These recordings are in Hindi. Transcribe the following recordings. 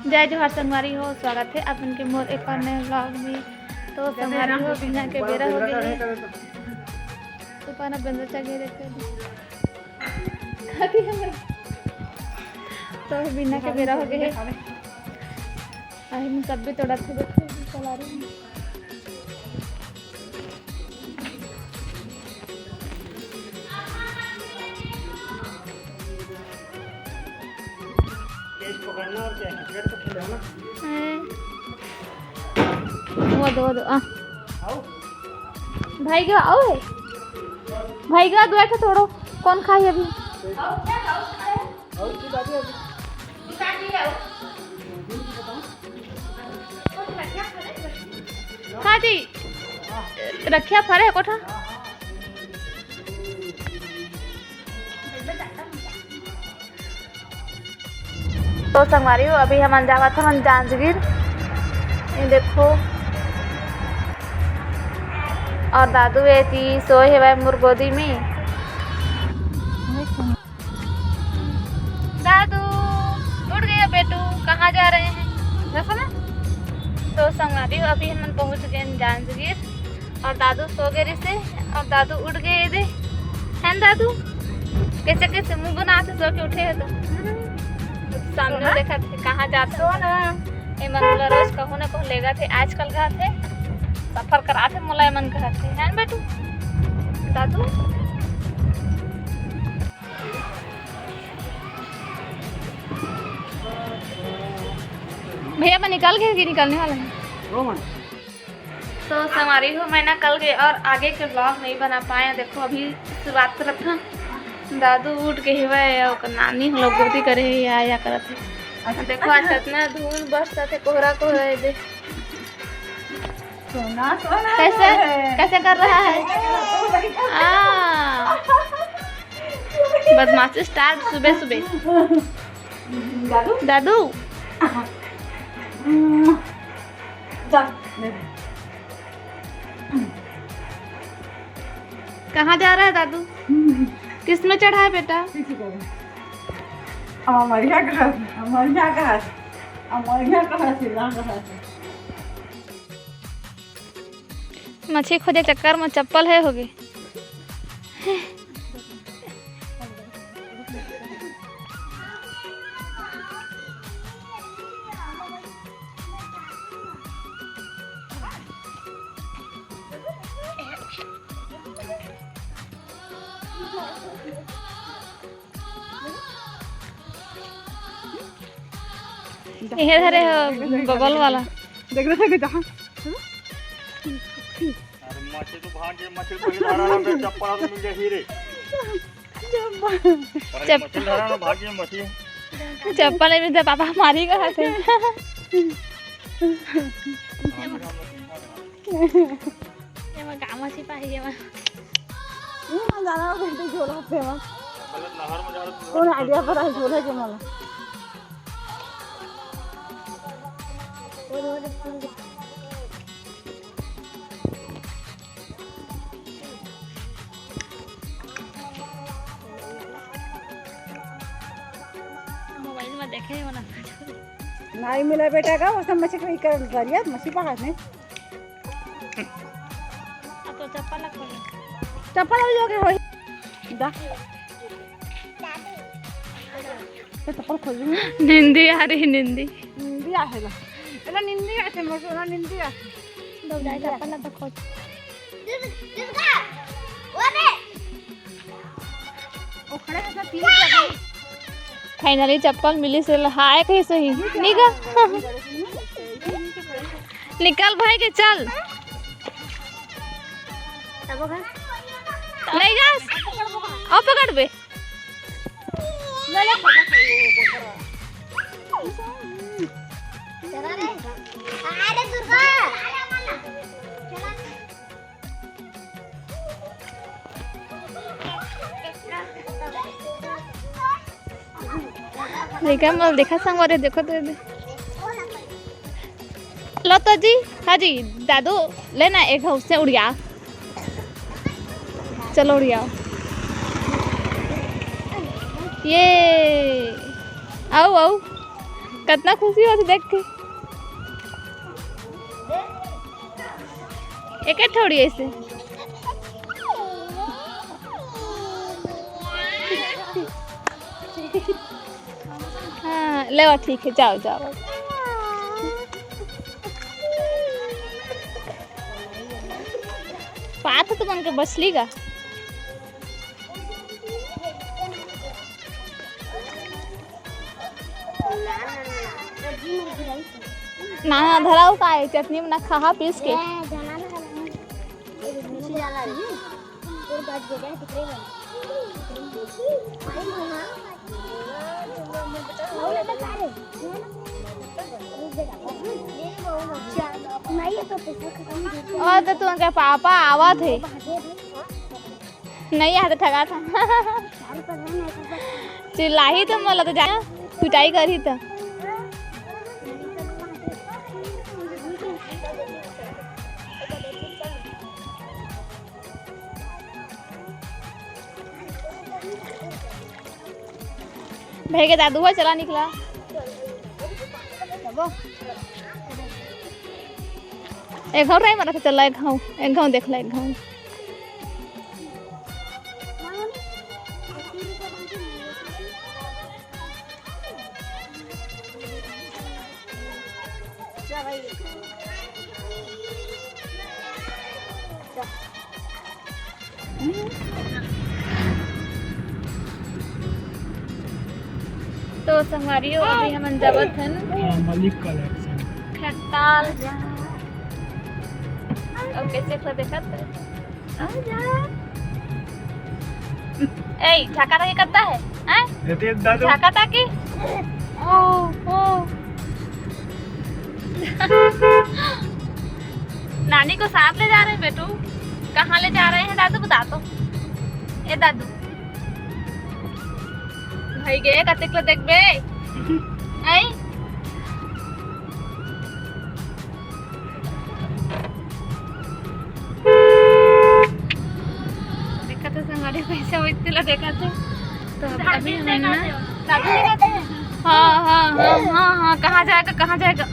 जय जोहार संगवारी हो, स्वागत है अपन के मोर एक और नए व्लॉग में। तो संगवारी हो बिना के बेरा हो गई तो पाना बंद चगे देखे तो बिना के बेरा हो गए हम सब भी थोड़ा सा देखो चला रही हूँ। वो दो भाई का आओ है भाई का दो ऐसा तोड़ो कौन खाई अभी हाँ जी रखिया फरे कोठा तो संगवारी हो अभी हम जावा था हम जांजगीर ये देखो और दादू ऐसी सोए है भाई मोर गोदी में। दादू उठ गया बेटू कहाँ जा रहे हैं देखो ना। तो संगवारी हो अभी हम पहुँच गए जांजगीर और दादू सो गए से और दादू उठ गए दे हैं दादू कैसे कैसे मुँह बना से सो के उठे है तो सामने देखा थे कहाँ जाते हो ना ये मन रोज कहूँ ना कहूँ लेगा थे आजकल कहा थे सफर करा थे मोला मन कहा थे हैं बेटू दादू। भैया मैं निकल गए कि निकलने वाला है तो संगवारी हो मैं ना कल गए और आगे के ब्लॉग नहीं बना पाए। देखो अभी शुरुआत कर था दादू उठ के हिवा नानी हम लोग गोदी करे आया करत है। देखो आज इतना धूल बरसता थे कोहरा कोहरा है दे सोना सोना कैसे कैसे कर रहा है बदमाशी स्टार्ट सुबह सुबह। दादू दादू कहाँ जा रहा है दादू किस में चढ़ा है बेटा मछली खोजे चक्कर में चप्पल है होगी ये धरे बगल वाला देख रहे थे कि जहाँ मछली तो भाग गई मछली कोई धरा ना बे चप्पल तो मिल गई हीरे मछली धरा ना भाग गई मछली चप्पल में तो पापा हमारी कहा थे ये मैं काम से पाई है मैं जाना घंटे झोला पे वहाँ मतलब नहर में जा रहा कौन आइडिया पर है झोला के माला मोबाइल में देखे वाला नहीं मिला बेटा का वो सब मछली कर दरिया मछली पकड़ ने अब तो चप्पल खोल चप्पल हो गए होई दा तो चप्पल खोल निंदी आ रही निंदी निंदी आहेला एला निंदी आते मोसोना निंदी आते दो जाए चप्पल तो खोज जिसका ओरे ओ खड़े हैं तीन जगह फाइनली चप्पल मिली से हाय कहीं सही निकल निकल भाई के चल ले जा और पकड़ बे चला रे अरे दुर्गा चला देखा मल देखा संगवारी देखो तो लो तो जी हाँ जी दादू लेना एक हाउस से उड़िया चलो उड़िया ये आओ आओ कितना खुशी होती देख के। एक थोड़ी ऐसे हाँ ले ठीक है, जाओ जाओ। पाथ तो बन के बचली का ना धराओ का है चटनी में ना खा पीस के। और तो तुमके पापा आवा थे नहीं आते ठगा था चिल्लाई तो मला तो जाना पिटाई करी तो भाई के दादू है चला निकला एक घाव रही मरा था चला एक घाव देख ला एक घाव तो संगवारियों अभी हम जावत है ना मलिक कलेक्शन खटाल और कैसे खा देखत आ जा ए झाका ताकी करता है हैं ये दादू झाका ताकी ओ नानी को साथ ले जा रहे हैं बेटू। कहाँ ले जा रहे हैं दादू बता तो। ए दादू भाई गे कतेक ले देखबे आई देखा तो संगाड़ी पैसे होते ला देखा थे तो अभी हमें ना दादू दिखाते हैं। हाँ कहाँ जाएगा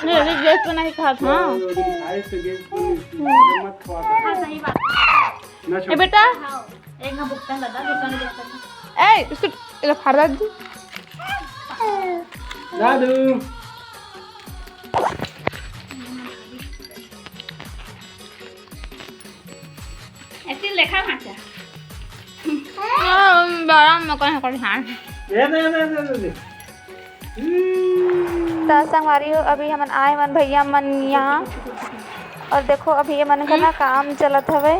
नहीं गैस तो नहीं खाता ए बेटा एक ना भुगतान लगा दुकान जाकर ए इसको इधर फाड़ दे दादू ऐसे लेखा भाषा बड़ा मकान कर ध्यान तो संगवारी हो अभी हमन आए मन भैया मन यहाँ और देखो अभी ये मन का ना काम चलत हवे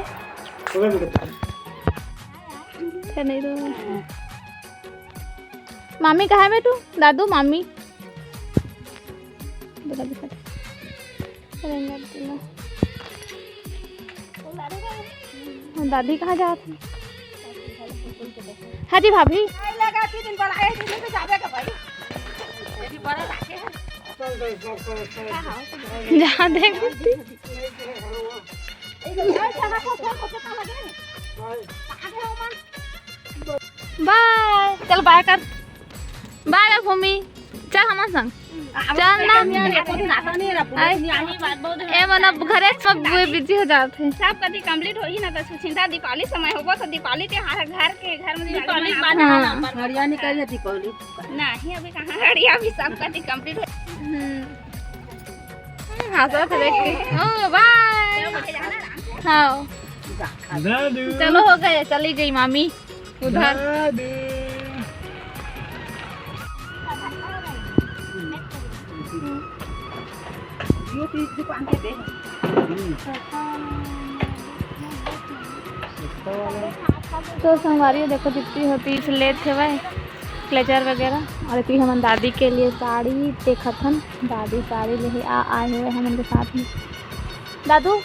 नहीं तो मामी कहाँ है बेटू दादू मामी दादी कहाँ जाती हाँ जी भाभी जहाँ देख बाय चल बाय कर बाय भूमि चल हमारे संग चल ना ए मना घरे सब बिजी हो जाते सब कभी कंप्लीट होई ना तो चिंता दीपावली समय होबो तो दीपावली के घर में दीपावली बांधना हरियाणी कर दीपावली नहीं अभी कहां हरिया भी सब कभी कंप्लीट हाँ तो देख के ओ बाय हाँ चलो हो गए चली गई मामी उधर दुकान के दे तो संगवारी देखो जितनी होती इस लेट थे वह प्लेजर वगैरह और इतनी हम दादी के लिए साड़ी देखत हन दादी साड़ी ले आए हुए हम उनके साथ में दादू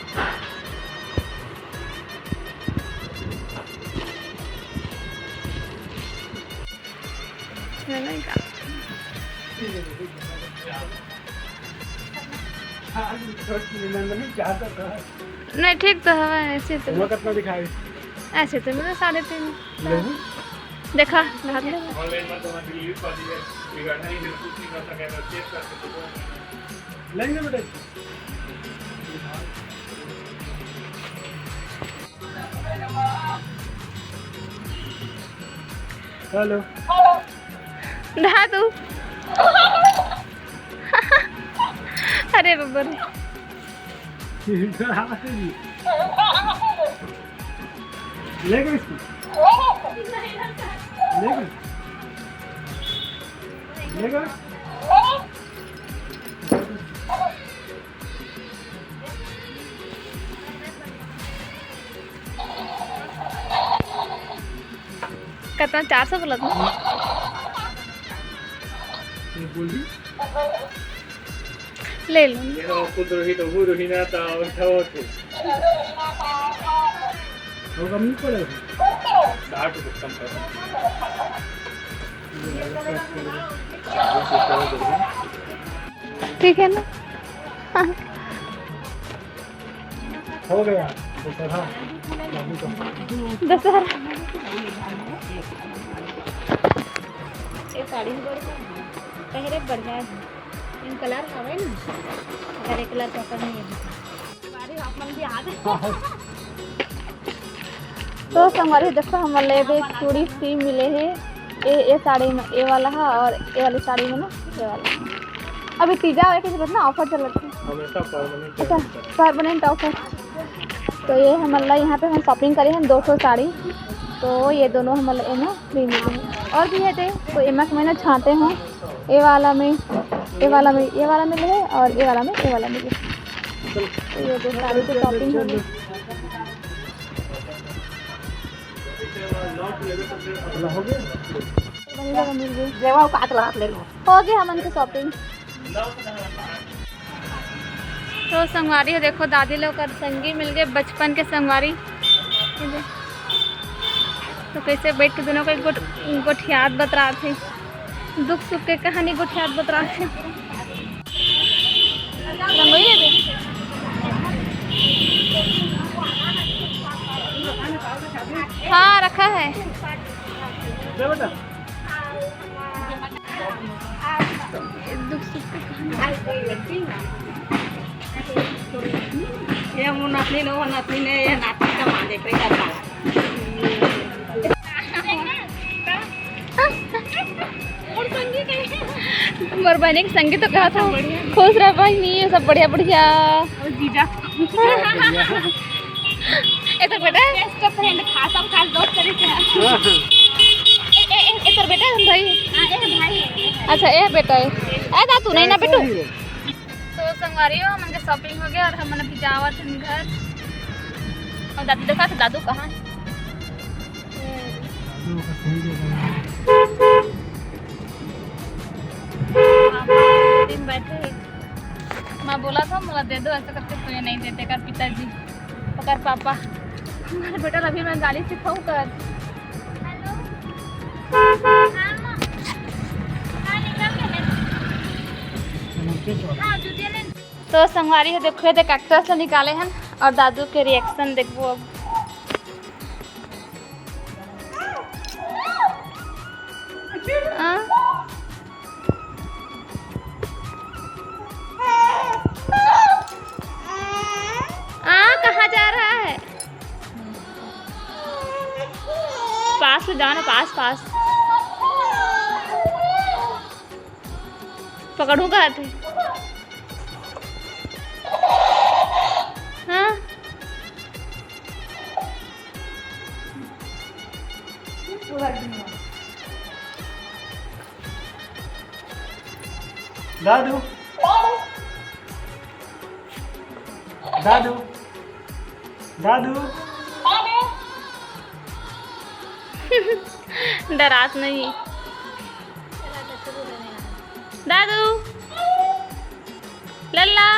नहीं ठीक तो है ऐसे तो कितना दिखाए ऐसे तो मेरा 3.5 देखा हाथ में ऑनलाइन मत तुम्हारी डिलीवरी कर दी है बिगाड़ना ही बिल्कुल नहीं कर सकेगा चेक करके तो लेंगे बेटा हेलो धातु अरे बाबा लेगा इसको लेगा कितना 400 बोला था ले लो कुदरही ना था उठाओ थे वो कम नहीं पड़ेगा 60 रुपये कम कर ठीक है ना हो गया दशहरा ये साड़ी पहले बढ़िया है इन कलर हवे ना हरे कलर का नहीं है बारी आप मन भी याद तो हमारे देखो हमारे लेबे चूड़ी फ्री मिले है ये साड़ी में ये वाला है और ये वाली साड़ी में ना ये वाला अभी तीजा है किसी ना ऑफर चल रहा है हमेशा परमानेंट अच्छा परमानेंट ऑफर तो ये हमारा यहाँ पे हम शॉपिंग करे हैं 200 साड़ी तो ये दोनों हमारे एमा फ्री मिले हैं और भी है तो एमा के मैंने छाँटे हैं ये वाला में ये वाला मिले है और ये वाला मिले तो ये दो साड़ी की शॉपिंग हो गई हो गया हम उनकी शॉपिंग तो संगवारी है देखो दादी लोग का संगी मिल गए बचपन के संगवारी तो कैसे बैठ के दोनों को गोठियात बता थे दुख सुख के कहानी गोठियात बता थे हाँ रखा है दुख सुख के कहानी ये मुनाफी नो नाती ने ये नाती का मान देख रही था और संगीत मोर बहनी के संगीत तो कहा था खुश रह बहनी ये सब बढ़िया बढ़िया और जीजा ए तो बेटा बेस्ट फ्रेंड खास दोस्त करे थे ए तो बेटा भाई हां ए भाई अच्छा ए बेटा है ए दा तू नहीं ना बेटू तो संगवारी हो हमने शॉपिंग हो गया और हमने भी जावा थे घर और दादी देखा था दादू कहाँ दिन बैठे मैं बोला था मुझे दे दो ऐसा करके तो ये नहीं देते कर पिताजी पकड़ पापा हमारे बेटा अभी मैं गाड़ी सिखाऊं कर तो संगवारी है देखो ये कैक्टस से निकाले हैं और दादू के रिएक्शन देखो अब कहाँ जा रहा है पास से जाना पास पकड़ूंगा हाथ हाँ दादू दादू दादू डरात नहीं दादू लल्ला